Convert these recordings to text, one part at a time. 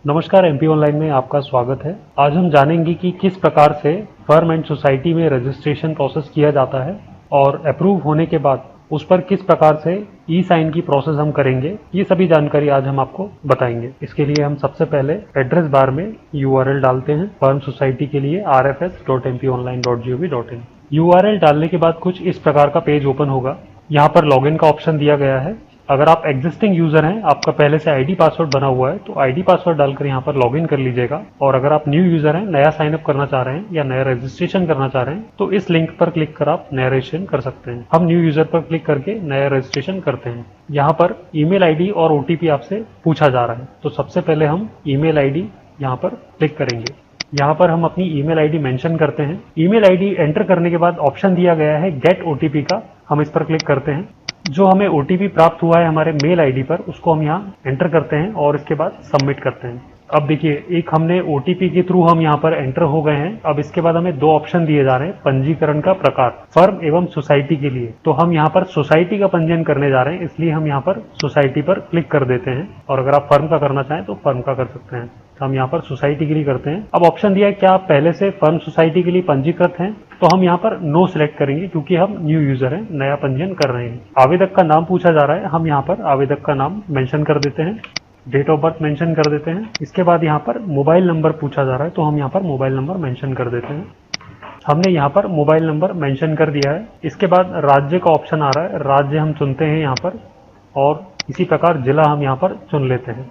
नमस्कार, MP online में आपका स्वागत है। आज हम जानेंगे कि किस प्रकार से फर्म एंड सोसाइटी में रजिस्ट्रेशन प्रोसेस किया जाता है और अप्रूव होने के बाद उस पर किस प्रकार से ई साइन की प्रोसेस हम करेंगे। ये सभी जानकारी आज हम आपको बताएंगे। इसके लिए हम सबसे पहले एड्रेस बार में URL डालते हैं फर्म सोसाइटी के लिए rfs.mponline.gov.in। URL डालने के बाद कुछ इस प्रकार का पेज ओपन होगा। यहाँ पर लॉगिन का ऑप्शन दिया गया है। अगर आप एग्जिस्टिंग यूजर हैं, आपका पहले से आईडी पासवर्ड बना हुआ है, तो आईडी पासवर्ड डालकर यहाँ पर लॉगिन कर लीजिएगा। और अगर आप न्यू यूजर हैं, नया साइन अप करना चाह रहे हैं या नया रजिस्ट्रेशन करना चाह रहे हैं, तो इस लिंक पर क्लिक कर आप नया रजिस्ट्रेशन कर सकते हैं। हम न्यू यूजर पर क्लिक करके नया रजिस्ट्रेशन करते हैं। यहाँ पर ईमेल आईडी और ओटीपी आपसे पूछा जा रहा है, तो सबसे पहले हम ईमेल आईडी यहाँ पर क्लिक करेंगे। यहाँ पर हम अपनी ईमेल आईडी मेंशन करते हैं। ईमेल आईडी एंटर करने के बाद ऑप्शन दिया गया है गेट ओटीपी का, हम इस पर क्लिक करते हैं। जो हमें ओटीपी प्राप्त हुआ है हमारे मेल आईडी पर, उसको हम यहाँ एंटर करते हैं और इसके बाद सबमिट करते हैं। अब देखिए, एक हमने ओटीपी के थ्रू हम यहाँ पर एंटर हो गए हैं। अब इसके बाद हमें दो ऑप्शन दिए जा रहे हैं पंजीकरण का प्रकार, फर्म एवं सोसाइटी के लिए। तो हम यहाँ पर सोसाइटी का पंजीयन करने जा रहे हैं, इसलिए हम यहाँ पर सोसाइटी पर क्लिक कर देते हैं। और अगर आप फर्म का करना चाहें तो फर्म का कर सकते हैं। तो हम यहाँ पर सोसाइटी के लिए करते हैं। अब ऑप्शन दिया है क्या आप पहले से फर्म सोसाइटी के लिए पंजीकृत हैं, तो हम यहाँ पर नो सिलेक्ट करेंगे क्योंकि हम न्यू यूजर हैं, नया पंजीयन कर रहे हैं। आवेदक का नाम पूछा जा रहा है, हम यहाँ पर आवेदक का नाम मेंशन कर देते हैं। डेट ऑफ बर्थ मेंशन कर देते हैं। इसके बाद यहाँ पर मोबाइल नंबर पूछा जा रहा है, तो हम यहाँ पर मोबाइल नंबर मेंशन कर देते हैं। हमने यहाँ पर मोबाइल नंबर मेंशन कर दिया है। इसके बाद राज्य का ऑप्शन आ रहा है, राज्य हम चुनते हैं यहाँ पर, और इसी प्रकार जिला हम यहाँ पर चुन लेते हैं।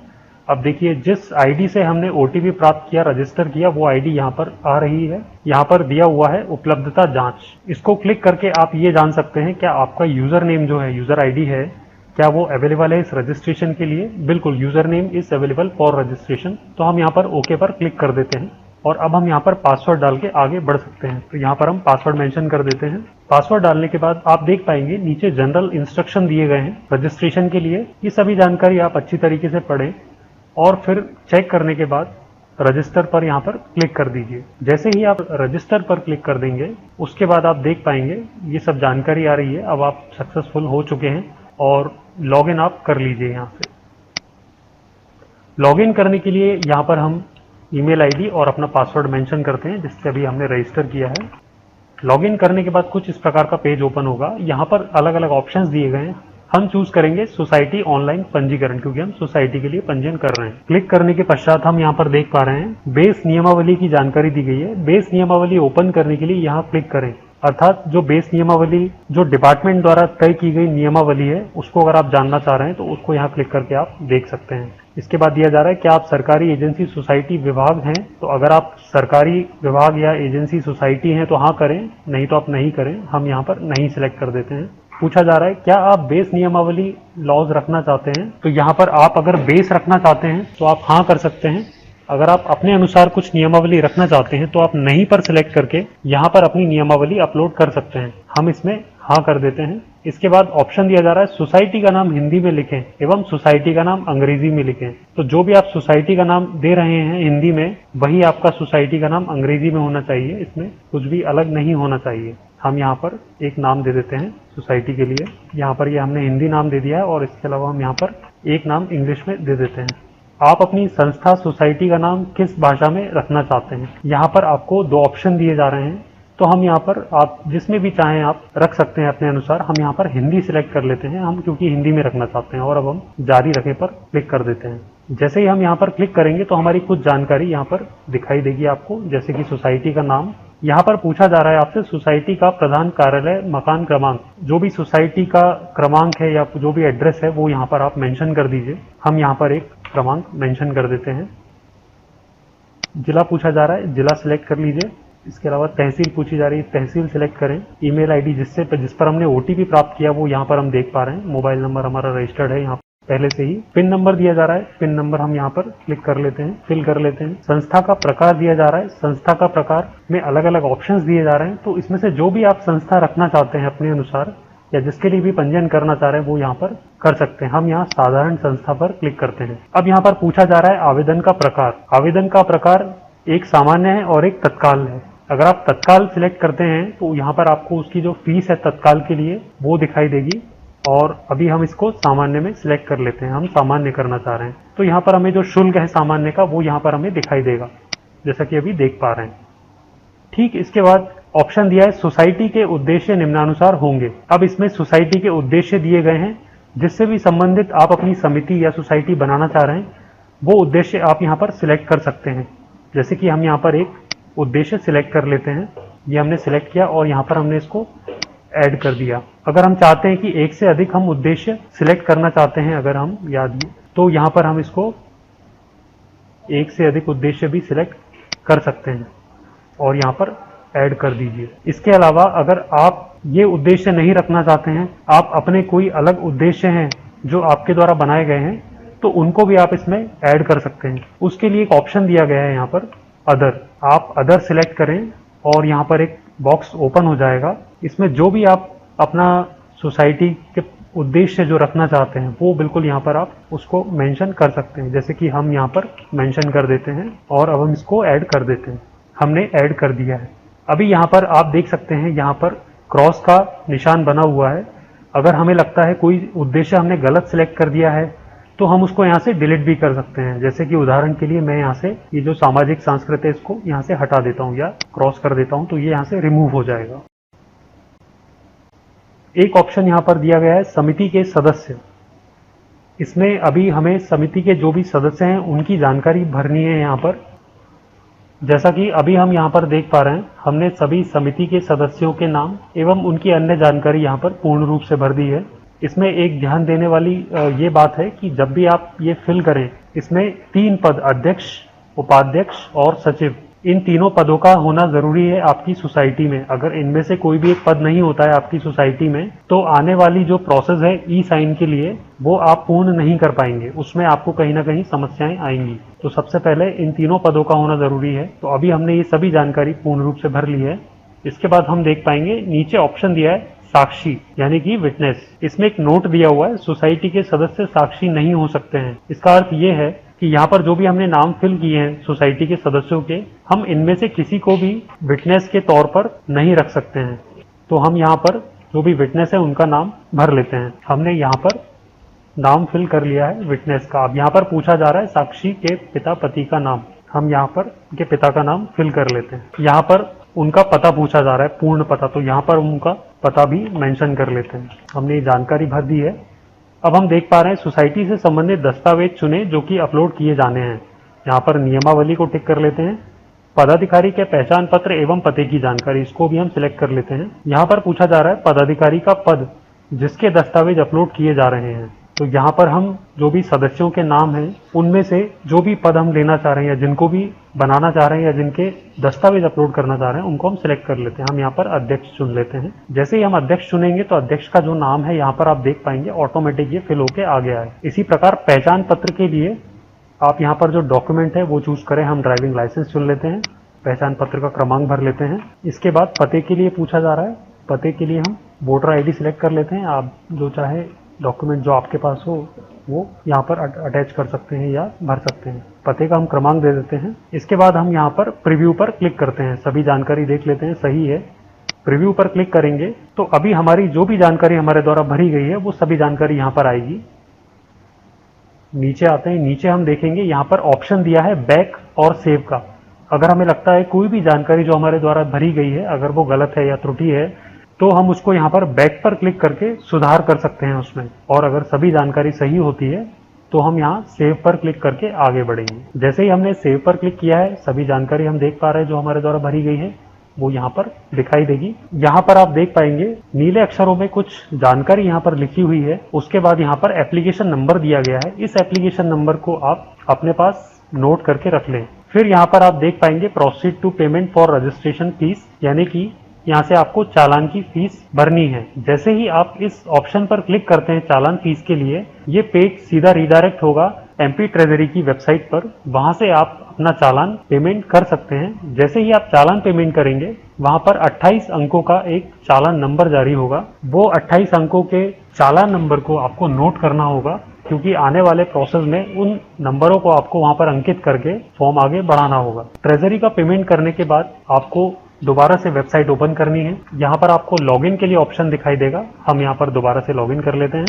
अब देखिए, जिस आईडी से हमने ओटीपी प्राप्त किया, रजिस्टर किया, वो आईडी यहाँ पर आ रही है। यहाँ पर दिया हुआ है उपलब्धता जांच। इसको क्लिक करके आप ये जान सकते हैं क्या आपका यूजर नेम जो है, यूजर आईडी है, क्या वो अवेलेबल है इस रजिस्ट्रेशन के लिए। बिल्कुल, user name is available for registration. तो हम यहाँ पर ओके पर क्लिक कर देते हैं और अब हम यहाँ पर पासवर्ड डाल के आगे बढ़ सकते हैं। तो यहाँ पर हम पासवर्ड मेंशन कर देते हैं। पासवर्ड डालने के बाद आप देख पाएंगे नीचे जनरल इंस्ट्रक्शन दिए गए हैं रजिस्ट्रेशन के लिए। ये सभी जानकारी आप अच्छी तरीके से पढ़ें और फिर चेक करने के बाद रजिस्टर पर यहाँ पर क्लिक कर दीजिए। जैसे ही आप रजिस्टर पर क्लिक कर देंगे, उसके बाद आप देख पाएंगे ये सब जानकारी आ रही है। अब आप सक्सेसफुल हो चुके हैं और लॉगिन आप कर लीजिए। यहाँ से लॉगिन करने के लिए यहाँ पर हम ईमेल आईडी और अपना पासवर्ड मेंशन करते हैं जिससे अभी हमने रजिस्टर किया है। लॉगिन करने के बाद कुछ इस प्रकार का पेज ओपन होगा। यहाँ पर अलग अलग ऑप्शंस दिए गए हैं। हम चूज करेंगे सोसाइटी ऑनलाइन पंजीकरण, क्योंकि हम सोसाइटी के लिए पंजीयन कर रहे हैं। क्लिक करने के पश्चात हम यहाँ पर देख पा रहे हैं बेस नियमावली की जानकारी दी गई है। बेस नियमावली ओपन करने के लिए यहाँ क्लिक करें, अर्थात जो बेस नियमावली, जो डिपार्टमेंट द्वारा तय की गई नियमावली है, उसको अगर आप जानना चाह रहे हैं तो उसको यहाँ क्लिक करके आप देख सकते हैं। इसके बाद दिया जा रहा है कि आप सरकारी एजेंसी सोसाइटी विभाग हैं, तो अगर आप सरकारी विभाग या एजेंसी सोसाइटी हैं तो हाँ करें, नहीं तो आप नहीं करें। हम यहाँ पर नहीं सिलेक्ट कर देते हैं। पूछा जा रहा है क्या आप बेस नियमावली लॉज रखना चाहते हैं, तो यहाँ पर आप अगर बेस रखना चाहते हैं तो आप हाँ कर सकते हैं। अगर आप अपने अनुसार कुछ नियमावली रखना चाहते हैं तो आप नहीं पर सिलेक्ट करके यहाँ पर अपनी नियमावली अपलोड कर सकते हैं। हम इसमें हाँ कर देते हैं। इसके बाद ऑप्शन दिया जा रहा है सोसाइटी का नाम हिंदी में लिखें एवं सोसाइटी का नाम अंग्रेजी में लिखें। तो जो भी आप सोसाइटी का नाम दे रहे हैं हिंदी में, वही आपका सोसाइटी का नाम अंग्रेजी में होना चाहिए। इसमें कुछ भी अलग नहीं होना चाहिए। हम यहाँ पर एक नाम दे देते हैं सोसाइटी के लिए। यहाँ पर ये हमने हिंदी नाम दे दिया है और इसके अलावा हम यहाँ पर एक नाम इंग्लिश में दे देते हैं। आप अपनी संस्था सोसाइटी का नाम किस भाषा में रखना चाहते हैं, यहाँ पर आपको दो ऑप्शन दिए जा रहे हैं। तो हम यहाँ पर आप जिसमें भी चाहें आप रख सकते हैं अपने अनुसार। हम यहाँ पर हिंदी सिलेक्ट कर लेते हैं, हम क्योंकि हिंदी में रखना चाहते हैं। और अब हम जारी रखें पर क्लिक कर देते हैं। जैसे ही हम यहाँ पर क्लिक करेंगे तो हमारी कुछ जानकारी यहाँ पर दिखाई देगी आपको, जैसे कि सोसाइटी का नाम। यहाँ पर पूछा जा रहा है आपसे सोसाइटी का प्रधान कार्यालय, मकान क्रमांक। जो भी सोसाइटी का क्रमांक है या जो भी एड्रेस है वो यहाँ पर आप मेंशन कर दीजिए। हम यहाँ पर एक क्रमांक मेंशन कर देते हैं। जिला पूछा जा रहा है, जिला सिलेक्ट कर लीजिए। इसके अलावा तहसील पूछी जा रही है, तहसील सिलेक्ट करें। ईमेल आईडी जिस पर हमने ओटीपी प्राप्त किया वो यहाँ पर हम देख पा रहे हैं। मोबाइल नंबर हमारा रजिस्टर्ड है यहाँ पहले से ही। पिन नंबर दिया जा रहा है, पिन नंबर हम यहाँ पर क्लिक कर लेते हैं, फिल कर लेते हैं। संस्था का प्रकार दिया जा रहा है, संस्था का प्रकार में अलग अलग ऑप्शंस दिए जा रहे हैं। तो इसमें से जो भी आप संस्था रखना चाहते हैं अपने अनुसार या जिसके लिए भी पंजीयन करना चाह रहे हैं वो यहाँ पर कर सकते हैं। हम यहाँ साधारण संस्था पर क्लिक करते हैं। अब यहाँ पर पूछा जा रहा है आवेदन का प्रकार। आवेदन का प्रकार एक सामान्य है और एक तत्काल है। अगर आप तत्काल सिलेक्ट करते हैं तो यहाँ पर आपको उसकी जो फीस है तत्काल के लिए वो दिखाई देगी। और अभी हम इसको सामान्य में सिलेक्ट कर लेते हैं, हम सामान्य करना चाह रहे हैं। तो यहाँ पर हमें जो शुल्क है सामान्य का वो यहाँ पर हमें दिखाई देगा, जैसा कि अभी देख पा रहे हैं। ठीक इसके बाद ऑप्शन दिया है सोसाइटी के उद्देश्य निम्नानुसार होंगे। अब इसमें सोसाइटी के उद्देश्य दिए गए हैं, जिससे भी संबंधित आप अपनी समिति या सोसाइटी बनाना चाह रहे हैं वो उद्देश्य आप यहाँ पर सिलेक्ट कर सकते हैं। जैसे कि हम यहाँ पर एक उद्देश्य सिलेक्ट कर लेते हैं, ये हमने सिलेक्ट किया और यहाँ पर हमने इसको ऐड कर दिया। अगर हम चाहते हैं कि एक से अधिक हम उद्देश्य सिलेक्ट करना चाहते हैं, अगर हम याद तो यहाँ पर हम इसको एक से अधिक उद्देश्य भी सिलेक्ट कर सकते हैं और यहाँ पर ऐड कर दीजिए। इसके अलावा अगर आप ये उद्देश्य नहीं रखना चाहते हैं, आप अपने कोई अलग उद्देश्य हैं जो आपके द्वारा बनाए गए हैं, तो उनको भी आप इसमें ऐड कर सकते हैं। उसके लिए एक ऑप्शन दिया गया है यहाँ पर अदर। आप अदर सिलेक्ट करें और यहाँ पर एक बॉक्स ओपन हो जाएगा। इसमें जो भी आप अपना सोसाइटी के उद्देश्य जो रखना चाहते हैं वो बिल्कुल यहाँ पर आप उसको मेंशन कर सकते हैं। जैसे कि हम यहाँ पर मेंशन कर देते हैं और अब हम इसको ऐड कर देते हैं। हमने ऐड कर दिया है। अभी यहाँ पर आप देख सकते हैं, यहाँ पर क्रॉस का निशान बना हुआ है। अगर हमें लगता है कोई उद्देश्य हमने गलत सिलेक्ट कर दिया है तो हम उसको यहाँ से डिलीट भी कर सकते हैं। जैसे कि उदाहरण के लिए मैं यहाँ से ये जो सामाजिक सांस्कृतिक है इसको यहाँ से हटा देता हूँ या क्रॉस कर देता हूँ, तो ये यहाँ से रिमूव हो जाएगा। एक ऑप्शन यहाँ पर दिया गया है समिति के सदस्य। इसमें अभी हमें समिति के जो भी सदस्य हैं उनकी जानकारी भरनी है यहाँ पर। जैसा कि अभी हम यहाँ पर देख पा रहे हैं, हमने सभी समिति के सदस्यों के नाम एवं उनकी अन्य जानकारी यहाँ पर पूर्ण रूप से भर दी है। इसमें एक ध्यान देने वाली ये बात है कि जब भी आप ये फिल करें, इसमें 3 पद अध्यक्ष, उपाध्यक्ष और सचिव, इन तीनों पदों का होना जरूरी है आपकी सोसाइटी में। अगर इनमें से कोई भी एक पद नहीं होता है आपकी सोसाइटी में, तो आने वाली जो प्रोसेस है ई साइन के लिए वो आप पूर्ण नहीं कर पाएंगे, उसमें आपको कहीं ना कहीं समस्याएं आएंगी। तो सबसे पहले इन तीनों पदों का होना जरूरी है। तो अभी हमने ये सभी जानकारी पूर्ण रूप से भर ली है। इसके बाद हम देख पाएंगे नीचे ऑप्शन दिया है साक्षी यानी कि विटनेस। इसमें एक नोट दिया हुआ है सोसाइटी के सदस्य साक्षी नहीं हो सकते हैं। इसका अर्थ ये है कि यहाँ पर जो भी हमने नाम फिल किए हैं सोसाइटी के सदस्यों के, हम इनमें से किसी को भी विटनेस के तौर पर नहीं रख सकते हैं। तो हम यहाँ पर जो भी विटनेस है उनका नाम भर लेते हैं। हमने यहाँ पर नाम फिल कर लिया है विटनेस का। अब यहाँ पर पूछा जा रहा है साक्षी के पिता पति का नाम। हम यहाँ पर उनके पिता का नाम फिल कर लेते हैं। यहाँ पर उनका पता पूछा जा रहा है, पूर्ण पता, तो यहाँ पर उनका पता भी मेंशन कर लेते हैं। हमने ये जानकारी भर दी है। अब हम देख पा रहे हैं सोसाइटी से संबंधित दस्तावेज चुने जो कि अपलोड किए जाने हैं। यहाँ पर नियमावली को टिक कर लेते हैं। पदाधिकारी के पहचान पत्र एवं पते की जानकारी, इसको भी हम सिलेक्ट कर लेते हैं। यहाँ पर पूछा जा रहा है पदाधिकारी का पद जिसके दस्तावेज अपलोड किए जा रहे हैं। तो यहाँ पर हम जो भी सदस्यों के नाम हैं उनमें से जो भी पद हम लेना चाह रहे हैं या जिनको भी बनाना चाह रहे हैं या जिनके दस्तावेज अपलोड करना चाह रहे हैं उनको हम सिलेक्ट कर लेते हैं। हम यहाँ पर अध्यक्ष चुन लेते हैं। जैसे ही हम अध्यक्ष चुनेंगे तो अध्यक्ष का जो नाम है यहाँ पर आप देख पाएंगे ऑटोमेटिक ये फिल होके आ गया है। इसी प्रकार पहचान पत्र के लिए आप यहाँ पर जो डॉक्यूमेंट है वो चूज करें। हम ड्राइविंग लाइसेंस चुन लेते हैं, पहचान पत्र का क्रमांक भर लेते हैं। इसके बाद पते के लिए पूछा जा रहा है, पते के लिए हम वोटर ID सिलेक्ट कर लेते हैं। आप जो चाहे डॉक्यूमेंट जो आपके पास हो वो यहाँ पर अटैच कर सकते हैं या भर सकते हैं। पते का हम क्रमांक दे देते हैं। इसके बाद हम यहाँ पर प्रीव्यू पर क्लिक करते हैं, सभी जानकारी देख लेते हैं सही है। प्रीव्यू पर क्लिक करेंगे तो अभी हमारी जो भी जानकारी हमारे द्वारा भरी गई है वो सभी जानकारी यहाँ पर आएगी। नीचे आते हैं, नीचे हम देखेंगे यहाँ पर ऑप्शन दिया है बैक और सेव का। अगर हमें लगता है कोई भी जानकारी जो हमारे द्वारा भरी गई है अगर वो गलत है या त्रुटि है तो हम उसको यहाँ पर बैक पर क्लिक करके सुधार कर सकते हैं उसमें। और अगर सभी जानकारी सही होती है तो हम यहाँ सेव पर क्लिक करके आगे बढ़ेंगे। जैसे ही हमने सेव पर क्लिक किया है सभी जानकारी हम देख पा रहे हैं जो हमारे द्वारा भरी गई है वो यहाँ पर दिखाई देगी। यहाँ पर आप देख पाएंगे नीले अक्षरों में कुछ जानकारी यहाँ पर लिखी हुई है। उसके बाद यहाँ पर एप्लीकेशन नंबर दिया गया है। इस एप्लीकेशन नंबर को आप अपने पास नोट करके रख लें। फिर यहाँ पर आप देख पाएंगे proceed to payment for registration fees, यानी कि यहाँ से आपको चालान की फीस भरनी है। जैसे ही आप इस ऑप्शन पर क्लिक करते हैं चालान फीस के लिए, ये पेज सीधा रिडायरेक्ट होगा MP ट्रेजरी की वेबसाइट पर। वहां से आप अपना चालान पेमेंट कर सकते हैं। जैसे ही आप चालान पेमेंट करेंगे वहां पर 28 अंकों का एक चालान नंबर जारी होगा। वो 28 अंकों के चालान नंबर को आपको नोट करना होगा, क्योंकि आने वाले प्रोसेस में उन नंबरों को आपको वहां पर अंकित करके फॉर्म आगे बढ़ाना होगा। ट्रेजरी का पेमेंट करने के बाद आपको दोबारा से वेबसाइट ओपन करनी है। यहाँ पर आपको लॉगिन के लिए ऑप्शन दिखाई देगा, हम यहाँ पर दोबारा से लॉगिन कर लेते हैं।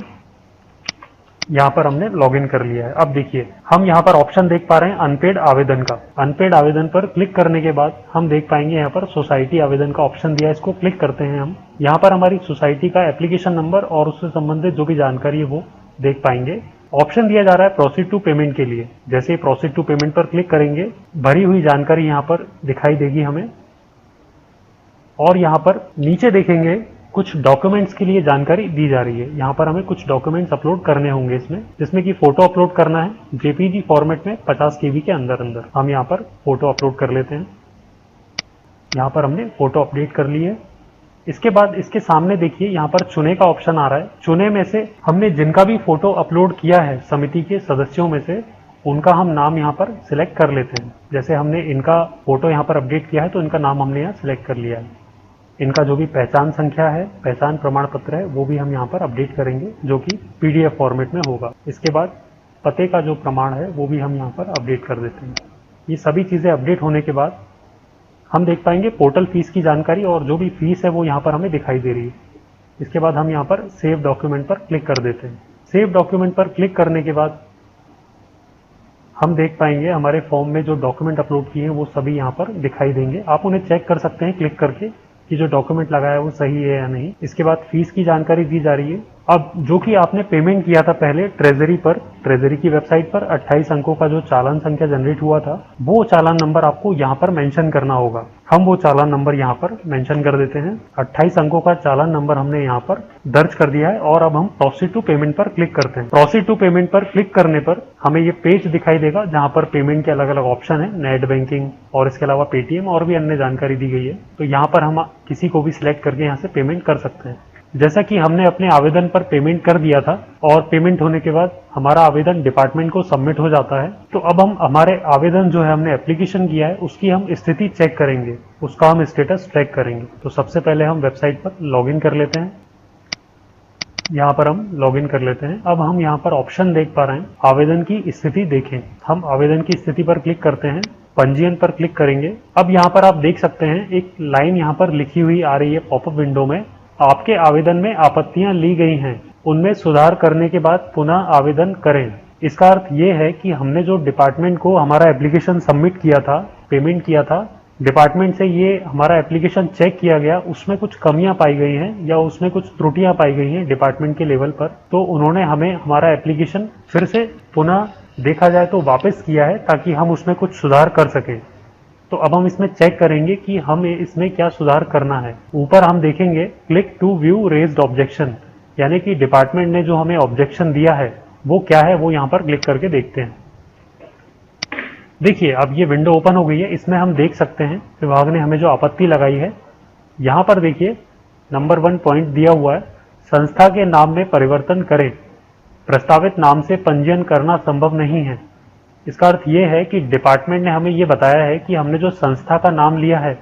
यहाँ पर हमने लॉगिन कर लिया है। अब देखिए हम यहाँ पर ऑप्शन देख पा रहे हैं अनपेड आवेदन का। अनपेड आवेदन पर क्लिक करने के बाद हम देख पाएंगे यहाँ पर सोसाइटी आवेदन का ऑप्शन दिया है, इसको क्लिक करते हैं हम। यहाँ पर हमारी सोसाइटी का एप्लीकेशन नंबर और उससे संबंधित जो भी जानकारी है वो देख पाएंगे। ऑप्शन दिया जा रहा है प्रोसीड टू पेमेंट के लिए। जैसे प्रोसीड टू पेमेंट पर क्लिक करेंगे, भरी हुई जानकारी यहाँ पर दिखाई देगी हमें, और यहाँ पर नीचे देखेंगे कुछ डॉक्यूमेंट्स के लिए जानकारी दी जा रही है। यहाँ पर हमें कुछ डॉक्यूमेंट्स अपलोड करने होंगे इसमें, जिसमें कि फोटो अपलोड करना है जेपीजी फॉर्मेट में 50 केबी के अंदर। हम यहाँ पर फोटो अपलोड कर लेते हैं। यहाँ पर हमने फोटो अपडेट कर ली है। इसके बाद इसके सामने देखिए यहाँ पर चुने का ऑप्शन आ रहा है। चुने में से हमने जिनका भी फोटो अपलोड किया है समिति के सदस्यों में से, उनका हम नाम यहाँ पर सिलेक्ट कर लेते हैं। जैसे हमने इनका फोटो यहाँ पर अपडेट किया है तो इनका नाम हमने यहाँ सिलेक्ट कर लिया है। इनका जो भी पहचान संख्या है, पहचान प्रमाण पत्र है, वो भी हम यहाँ पर अपडेट करेंगे, जो कि पीडीएफ फॉर्मेट में होगा। इसके बाद पते का जो प्रमाण है वो भी हम यहाँ पर अपडेट कर देते हैं। ये सभी चीज़ें अपडेट होने के बाद हम देख पाएंगे पोर्टल फीस की जानकारी, और जो भी फीस है वो यहाँ पर हमें दिखाई दे रही है। इसके बाद हम यहाँ पर सेव डॉक्यूमेंट पर क्लिक कर देते हैं। सेव डॉक्यूमेंट पर क्लिक करने के बाद हम देख पाएंगे हमारे फॉर्म में जो डॉक्यूमेंट अपलोड किए हैं वो सभी यहाँ पर दिखाई देंगे। आप उन्हें चेक कर सकते हैं क्लिक करके कि जो डॉक्यूमेंट लगाया है वो सही है या नहीं। इसके बाद फीस की जानकारी दी जा रही है। अब जो कि आपने पेमेंट किया था पहले ट्रेजरी पर, ट्रेजरी की वेबसाइट पर 28 अंकों का जो चालान संख्या जनरेट हुआ था, वो चालान नंबर आपको यहाँ पर मेंशन करना होगा। हम वो चालान नंबर यहाँ पर मेंशन कर देते हैं। 28 अंकों का चालान नंबर हमने यहाँ पर दर्ज कर दिया है, और अब हम प्रोसीड टू पेमेंट पर क्लिक करते हैं। प्रोसीड टू पेमेंट पर क्लिक करने पर हमें ये पेज दिखाई देगा जहाँ पर पेमेंट के अलग अलग ऑप्शन है, नेट बैंकिंग और इसके अलावा पेटीएम और भी अन्य जानकारी दी गई है। तो यहाँ पर हम किसी को भी सिलेक्ट करके यहाँ से पेमेंट कर सकते हैं। जैसा कि हमने अपने आवेदन पर पेमेंट कर दिया था और पेमेंट होने के बाद हमारा आवेदन डिपार्टमेंट को सबमिट हो जाता है, तो अब हम हमारे आवेदन जो है हमने एप्लीकेशन किया है उसकी हम स्थिति चेक करेंगे, उसका हम स्टेटस ट्रैक करेंगे। तो सबसे पहले हम वेबसाइट पर लॉगिन कर लेते हैं। यहाँ पर हम लॉगिन कर लेते हैं। अब हम यहाँ पर ऑप्शन देख पा रहे हैं आवेदन की स्थिति देखें। हम आवेदन की स्थिति पर क्लिक करते हैं, पंजीयन पर क्लिक करेंगे। अब यहाँ पर आप देख सकते हैं एक लाइन यहाँ पर लिखी हुई आ रही है पॉपअप विंडो में, आपके आवेदन में आपत्तियां ली गई हैं, उनमें सुधार करने के बाद पुनः आवेदन करें। इसका अर्थ ये है कि हमने जो डिपार्टमेंट को हमारा एप्लीकेशन सबमिट किया था, पेमेंट किया था, डिपार्टमेंट से ये हमारा एप्लीकेशन चेक किया गया, उसमें कुछ कमियां पाई गई हैं या उसमें कुछ त्रुटियां पाई गई हैं डिपार्टमेंट के लेवल पर, तो उन्होंने हमें हमारा एप्लीकेशन फिर से पुनः देखा जाए तो वापस किया है ताकि हम उसमें कुछ सुधार कर सकें। तो अब हम इसमें चेक करेंगे कि हमें इसमें क्या सुधार करना है। ऊपर हम देखेंगे click to view raised objection, यानी कि डिपार्टमेंट ने जो हमें ऑब्जेक्शन दिया है वो क्या है, वो यहाँ पर क्लिक करके देखते हैं। देखिए अब ये विंडो ओपन हो गई है। इसमें हम देख सकते हैं विभाग ने हमें जो आपत्ति लगाई है, यहाँ पर देखिए नंबर 1 पॉइंट दिया हुआ है, संस्था के नाम में परिवर्तन करें, प्रस्तावित नाम से पंजीयन करना संभव नहीं है। इसका अर्थ ये है कि डिपार्टमेंट ने हमें ये बताया है कि हमने जो संस्था का नाम लिया है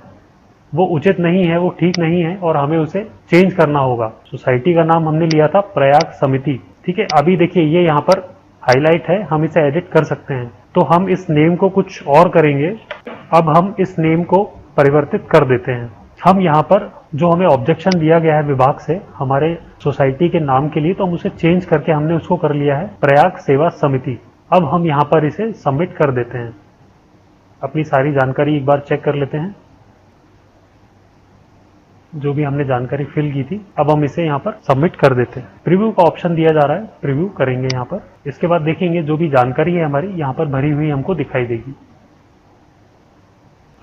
वो उचित नहीं है, वो ठीक नहीं है और हमें उसे चेंज करना होगा। सोसाइटी का नाम हमने लिया था प्रयाग समिति, ठीक है। अभी देखिए ये यहाँ पर हाईलाइट है, हम इसे एडिट कर सकते हैं। तो हम इस नेम को कुछ और करेंगे। अब हम इस नेम को परिवर्तित कर देते हैं। हम यहाँ पर जो हमें ऑब्जेक्शन दिया गया है विभाग से हमारे सोसाइटी के नाम के लिए, तो हम उसे चेंज करके हमने उसको कर लिया है प्रयाग सेवा समिति। अब हम यहाँ पर इसे सबमिट कर देते हैं। अपनी सारी जानकारी एक बार चेक कर लेते हैं, जो भी हमने जानकारी फिल की थी। अब हम इसे यहाँ पर सबमिट कर देते हैं। प्रीव्यू का ऑप्शन दिया जा रहा है, प्रीव्यू करेंगे यहाँ पर। इसके बाद देखेंगे जो भी जानकारी है हमारी यहाँ पर भरी हुई हमको दिखाई देगी।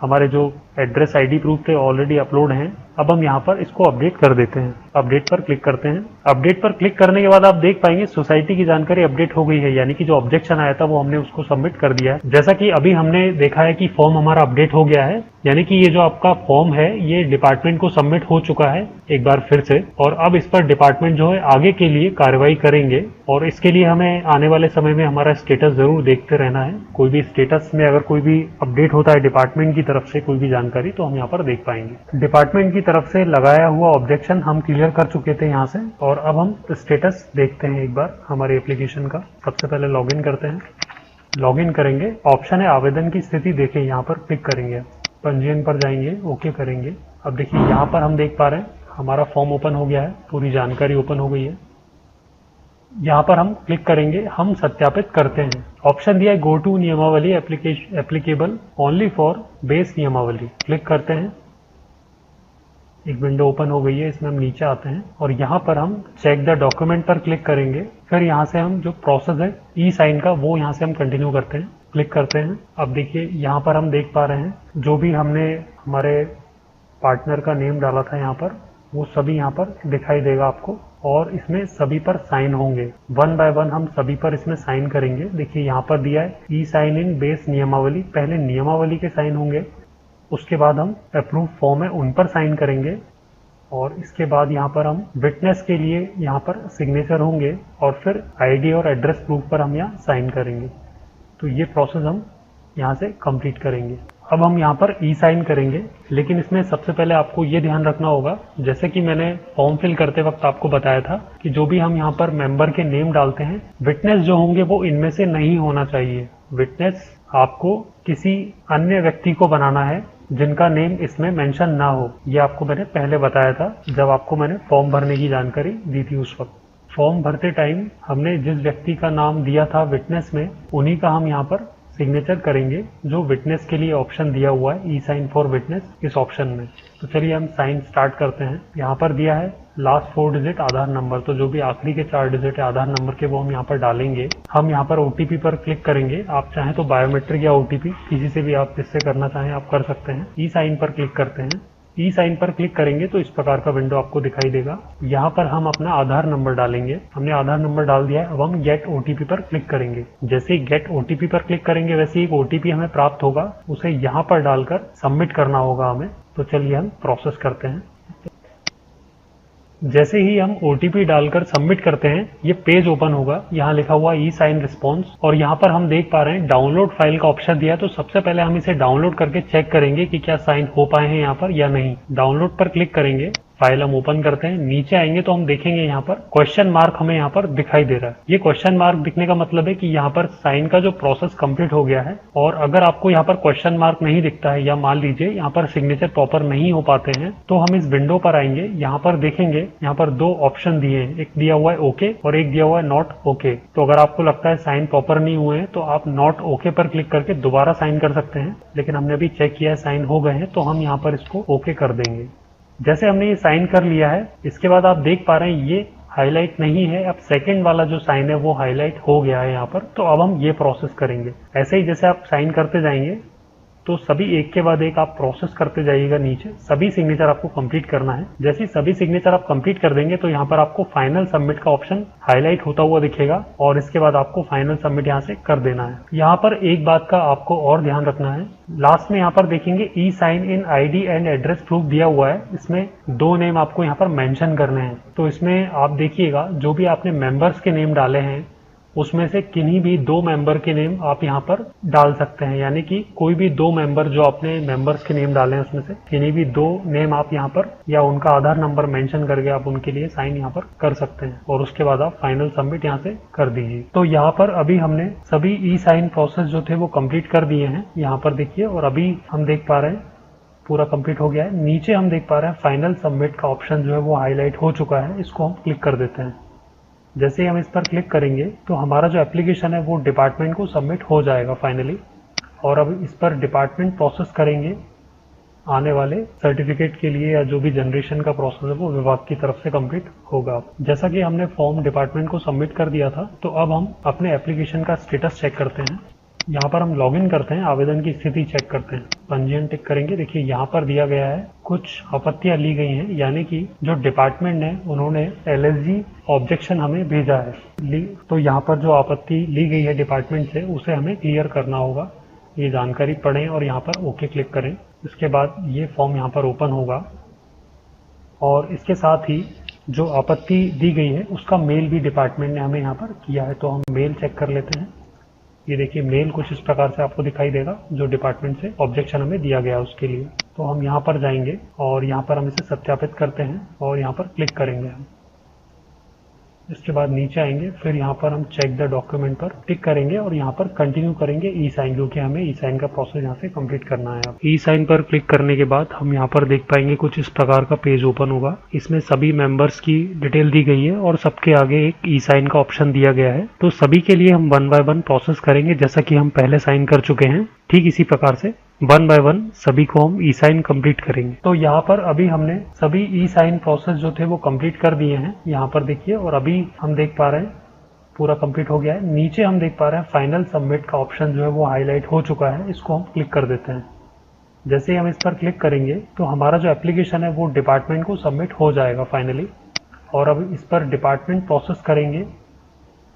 हमारे जो एड्रेस आईडी प्रूफ थे ऑलरेडी अपलोड हैं। अब हम यहाँ पर इसको अपडेट कर देते हैं। अपडेट पर क्लिक करते हैं। अपडेट पर क्लिक करने के बाद आप देख पाएंगे सोसाइटी की जानकारी अपडेट हो गई है, यानी कि जो ऑब्जेक्शन आया था वो हमने उसको सबमिट कर दिया है। जैसा कि अभी हमने देखा है कि फॉर्म हमारा अपडेट हो गया है, यानी कि ये जो आपका फॉर्म है ये डिपार्टमेंट को सबमिट हो चुका है एक बार फिर से, और अब इस पर डिपार्टमेंट जो है आगे के लिए कार्रवाई करेंगे। और इसके लिए हमें आने वाले समय में हमारा स्टेटस जरूर देखते रहना है। कोई भी स्टेटस में अगर कोई भी अपडेट होता है डिपार्टमेंट की तरफ से कोई भी जानकारी, तो हम यहाँ पर देख पाएंगे। डिपार्टमेंट की तरफ से लगाया हुआ ऑब्जेक्शन हम क्लियर कर चुके थे यहाँ से, और अब हम स्टेटस देखते हैं एक बार हमारे एप्लीकेशन का। सबसे पहले लॉगिन करते हैं। लॉगिन करेंगे, ऑप्शन है आवेदन की स्थिति देखें, यहाँ पर क्लिक करेंगे। पंजीयन पर जाएंगे, ओके करेंगे। अब देखिए यहाँ पर हम देख पा रहे हैं हमारा फॉर्म ओपन हो गया है, पूरी जानकारी ओपन हो गई है। यहाँ पर हम क्लिक करेंगे, हम सत्यापित करते हैं। ऑप्शन दिया है गो टू नियमावली एप्लीकेबल ओनली फॉर बेस नियमावली। क्लिक करते हैं, एक विंडो ओपन हो गई है। इसमें हम नीचे आते हैं और यहाँ पर हम चेक द डॉक्यूमेंट पर क्लिक करेंगे। फिर यहाँ से हम जो प्रोसेस है ई साइन का वो यहाँ से हम कंटिन्यू करते हैं, क्लिक करते हैं। अब देखिए यहाँ पर हम देख पा रहे हैं जो भी हमने हमारे पार्टनर का नेम डाला था यहाँ पर, वो सभी यहाँ पर दिखाई देगा आपको और इसमें सभी पर साइन होंगे। वन बाय वन हम सभी पर इसमें साइन करेंगे। देखिए यहाँ पर दिया है ई साइन इन बेस नियमावली, पहले नियमावली के साइन होंगे, उसके बाद हम अप्रूव फॉर्म है उन पर साइन करेंगे और इसके बाद यहाँ पर हम विटनेस के लिए यहाँ पर सिग्नेचर होंगे और फिर आईडी और एड्रेस प्रूफ पर हम यहाँ साइन करेंगे। तो ये प्रोसेस हम यहाँ से कंप्लीट करेंगे। अब हम यहाँ पर ई साइन करेंगे, लेकिन इसमें सबसे पहले आपको ये ध्यान रखना होगा, जैसे कि मैंने फॉर्म फिल करते वक्त आपको बताया था कि जो भी हम यहाँ पर मेंबर के नेम डालते हैं, विटनेस जो होंगे वो इनमें से नहीं होना चाहिए। विटनेस आपको किसी अन्य व्यक्ति को बनाना है जिनका नेम इसमें मेंशन ना हो। ये आपको मैंने पहले बताया था जब आपको मैंने फॉर्म भरने की जानकारी दी थी। उस वक्त फॉर्म भरते टाइम हमने जिस व्यक्ति का नाम दिया था विटनेस में, उन्हीं का हम यहाँ पर सिग्नेचर करेंगे जो विटनेस के लिए ऑप्शन दिया हुआ है, ई साइन फॉर विटनेस, इस ऑप्शन में। तो चलिए हम साइन स्टार्ट करते हैं। यहाँ पर दिया है लास्ट 4 डिजिट आधार नंबर, तो जो भी आखिरी के 4 डिजिट है आधार नंबर के वो हम यहाँ पर डालेंगे। हम यहाँ पर ओटीपी पर क्लिक करेंगे। आप चाहें तो बायोमेट्रिक या ओटीपी किसी से भी आप जिससे करना चाहें आप कर सकते हैं। ई साइन पर क्लिक करते हैं। ई साइन पर क्लिक करेंगे तो इस प्रकार का विंडो आपको दिखाई देगा। यहाँ पर हम अपना आधार नंबर डालेंगे। हमने आधार नंबर डाल दिया है। अब हम गेट ओटीपी पर क्लिक करेंगे। जैसे ही गेट ओटीपी पर क्लिक करेंगे वैसे एक ओटीपी हमें प्राप्त होगा, उसे यहाँ पर डालकर सबमिट करना होगा हमें। तो चलिए हम प्रोसेस करते हैं। जैसे ही हम ओटीपी डालकर सबमिट करते हैं ये पेज ओपन होगा। यहाँ लिखा हुआ ई साइन रिस्पॉन्स और यहाँ पर हम देख पा रहे हैं डाउनलोड फाइल का ऑप्शन दिया है। तो सबसे पहले हम इसे डाउनलोड करके चेक करेंगे कि क्या साइन हो पाए हैं यहाँ पर या नहीं। डाउनलोड पर क्लिक करेंगे, फाइल हम ओपन करते हैं। नीचे आएंगे तो हम देखेंगे यहाँ पर क्वेश्चन मार्क हमें यहाँ पर दिखाई दे रहा है। ये क्वेश्चन मार्क दिखने का मतलब है कि यहाँ पर साइन का जो प्रोसेस कंप्लीट हो गया है। और अगर आपको यहाँ पर क्वेश्चन मार्क नहीं दिखता है या मान लीजिए यहाँ पर सिग्नेचर प्रॉपर नहीं हो पाते हैं, तो हम इस विंडो पर आएंगे। यहाँ पर देखेंगे यहाँ पर 2 ऑप्शन दिए हैं, एक दिया हुआ है ओके और एक दिया हुआ है नॉट ओके। तो अगर आपको लगता है साइन प्रॉपर नहीं हुए हैं तो आप नॉट ओके पर क्लिक करके दोबारा साइन कर सकते हैं, लेकिन हमने अभी चेक किया है साइन हो गए हैं तो हम यहाँ पर इसको ओके कर देंगे। जैसे हमने ये साइन कर लिया है, इसके बाद आप देख पा रहे हैं ये हाईलाइट नहीं है। अब सेकंड वाला जो साइन है वो हाईलाइट हो गया है यहाँ पर। तो अब हम ये प्रोसेस करेंगे। ऐसे ही जैसे आप साइन करते जाएंगे तो सभी एक के बाद एक आप प्रोसेस करते जाइएगा नीचे। सभी सिग्नेचर आपको कंप्लीट करना है। जैसे ही सभी सिग्नेचर आप कंप्लीट कर देंगे तो यहाँ पर आपको फाइनल सबमिट का ऑप्शन हाईलाइट होता हुआ दिखेगा और इसके बाद आपको फाइनल सबमिट यहाँ से कर देना है। यहाँ पर एक बात का आपको और ध्यान रखना है, लास्ट में यहाँ पर देखेंगे e sign in ID and address proof दिया हुआ है। इसमें 2 नेम आपको यहाँ पर मेंशन करने हैं। तो इसमें आप देखिएगा जो भी आपने मेंबर्स के नेम डाले हैं उसमें से किन्हीं भी 2 मेंबर के नेम आप यहाँ पर डाल सकते हैं। यानी कि कोई भी 2 मेंबर जो आपने मेंबर्स के नेम डाले हैं उसमें से किन्हीं भी 2 नेम आप यहाँ पर या उनका आधार नंबर मेंशन करके आप उनके लिए साइन यहाँ पर कर सकते हैं और उसके बाद आप फाइनल सबमिट यहाँ से कर दीजिए। तो यहाँ पर अभी हमने सभी ई साइन प्रोसेस जो थे वो कंप्लीट कर दिए हैं यहाँ पर देखिए। और अभी हम देख पा रहे हैं पूरा कंप्लीट हो गया है। नीचे हम देख पा रहे हैं फाइनल सबमिट का ऑप्शन जो है वो हाईलाइट हो चुका है। इसको हम क्लिक कर देते हैं। जैसे ही हम इस पर क्लिक करेंगे तो हमारा जो एप्लीकेशन है वो डिपार्टमेंट को सबमिट हो जाएगा फाइनली। और अब इस पर डिपार्टमेंट प्रोसेस करेंगे आने वाले सर्टिफिकेट के लिए या जो भी जनरेशन का प्रोसेस है वो विभाग की तरफ से कंप्लीट होगा। जैसा कि हमने फॉर्म डिपार्टमेंट को सबमिट कर दिया था तो अब हम अपने एप्लीकेशन का स्टेटस चेक करते हैं। यहाँ पर हम लॉगिन करते हैं, आवेदन की स्थिति चेक करते हैं, पंजीयन टिक करेंगे। देखिए यहाँ पर दिया गया है कुछ आपत्तियां ली गई हैं, यानी कि जो डिपार्टमेंट है उन्होंने एलएसजी ऑब्जेक्शन हमें भेजा है। तो यहाँ पर जो आपत्ति ली गई है डिपार्टमेंट से उसे हमें क्लियर करना होगा। ये जानकारी पढ़ें और यहाँ पर ओके क्लिक करें। इसके बाद ये फॉर्म यहाँ पर ओपन होगा और इसके साथ ही जो आपत्ति दी गई है उसका मेल भी डिपार्टमेंट ने हमें यहाँ पर किया है। तो हम मेल चेक कर लेते हैं। ये देखिए मेल कुछ इस प्रकार से आपको दिखाई देगा जो डिपार्टमेंट से ऑब्जेक्शन हमें दिया गया है उसके लिए। तो हम यहाँ पर जाएंगे और यहाँ पर हम इसे सत्यापित करते हैं और यहाँ पर क्लिक करेंगे हम। इसके बाद नीचे आएंगे, फिर यहाँ पर हम चेक द डॉक्यूमेंट पर टिक करेंगे और यहाँ पर कंटिन्यू करेंगे ई साइन, क्योंकि हमें ई साइन का प्रोसेस यहाँ से कंप्लीट करना है। ई साइन पर क्लिक करने के बाद हम यहाँ पर देख पाएंगे कुछ इस प्रकार का पेज ओपन होगा। इसमें सभी मेंबर्स की डिटेल दी गई है और सबके आगे एक ई साइन का ऑप्शन दिया गया है। तो सभी के लिए हम 1 बाय 1 प्रोसेस करेंगे, जैसा कि हम पहले साइन कर चुके हैं। ठीक इसी प्रकार से 1 बाय 1 सभी को हम ई साइन कंप्लीट करेंगे। तो यहाँ पर अभी हमने सभी ई साइन प्रोसेस जो थे वो कंप्लीट कर दिए हैं, यहाँ पर देखिए। और अभी हम देख पा रहे हैं पूरा कंप्लीट हो गया है। नीचे हम देख पा रहे हैं फाइनल सबमिट का ऑप्शन जो है वो हाईलाइट हो चुका है। इसको हम क्लिक कर देते हैं। जैसे ही हम इस पर क्लिक करेंगे तो हमारा जो एप्लीकेशन है वो डिपार्टमेंट को सबमिट हो जाएगा फाइनली। और अब इस पर डिपार्टमेंट प्रोसेस करेंगे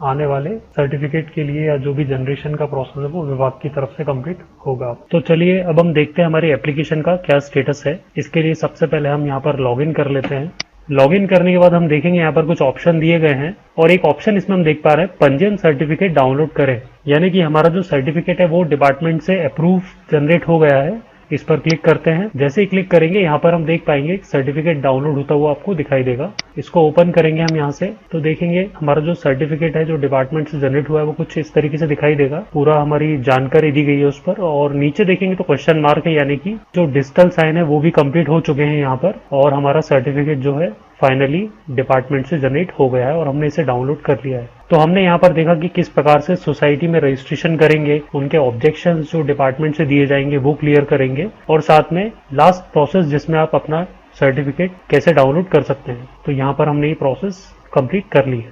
आने वाले सर्टिफिकेट के लिए, या जो भी जनरेशन का प्रोसेस है वो विभाग की तरफ से कंप्लीट होगा। तो चलिए अब हम देखते हैं हमारी एप्लीकेशन का क्या स्टेटस है। इसके लिए सबसे पहले हम यहाँ पर लॉगिन कर लेते हैं। लॉगिन करने के बाद हम देखेंगे यहाँ पर कुछ ऑप्शन दिए गए हैं और एक ऑप्शन इसमें हम देख पा रहे हैं पंजीयन सर्टिफिकेट डाउनलोड करें, यानी कि हमारा जो सर्टिफिकेट है वो डिपार्टमेंट से अप्रूव जनरेट हो गया है। इस पर क्लिक करते हैं। जैसे ही क्लिक करेंगे यहाँ पर हम देख पाएंगे सर्टिफिकेट डाउनलोड होता हुआ आपको दिखाई देगा। इसको ओपन करेंगे हम यहाँ से तो देखेंगे हमारा जो सर्टिफिकेट है जो डिपार्टमेंट से जनरेट हुआ है वो कुछ इस तरीके से दिखाई देगा। पूरा हमारी जानकारी दी गई है उस पर, और नीचे देखेंगे तो क्वेश्चन मार्क है, यानी कि जो डिजिटल साइन है वो भी कंप्लीट हो चुके हैं यहाँ पर, और हमारा सर्टिफिकेट जो है फाइनली डिपार्टमेंट से जनरेट हो गया है और हमने इसे डाउनलोड कर लिया है। तो हमने यहाँ पर देखा कि किस प्रकार से सोसाइटी में रजिस्ट्रेशन करेंगे, उनके ऑब्जेक्शंस जो डिपार्टमेंट से दिए जाएंगे वो क्लियर करेंगे, और साथ में लास्ट प्रोसेस जिसमें आप अपना सर्टिफिकेट कैसे डाउनलोड कर सकते हैं। तो यहाँ पर हमने ये प्रोसेस कंप्लीट कर ली है।